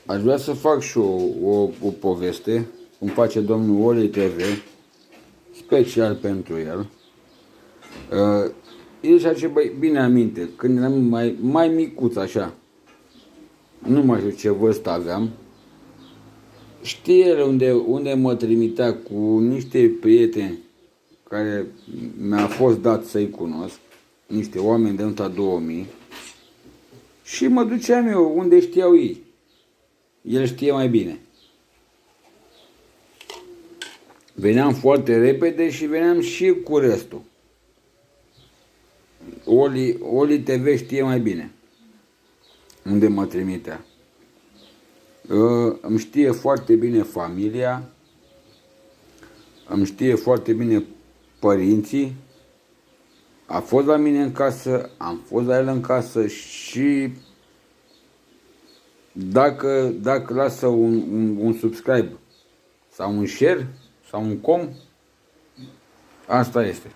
Aș vrea să fac și o poveste, cum face domnul Oli TV, special pentru el. El și-a ce bine aminte, când eram mai micuț așa, nu mai știu ce vârstă aveam, știe el unde mă trimitea cu niște prieteni care mi-a fost dat să-i cunosc, niște oameni de nota 2000, și mă duceam eu unde știau ei. El știe mai bine. Veneam foarte repede și veneam și cu restul. Oli TV știe mai bine unde mă trimitea. Îmi știe foarte bine familia, îmi știe foarte bine părinții. A fost la mine în casă, am fost la el în casă și dacă lasă un subscribe sau un share sau un com, asta este.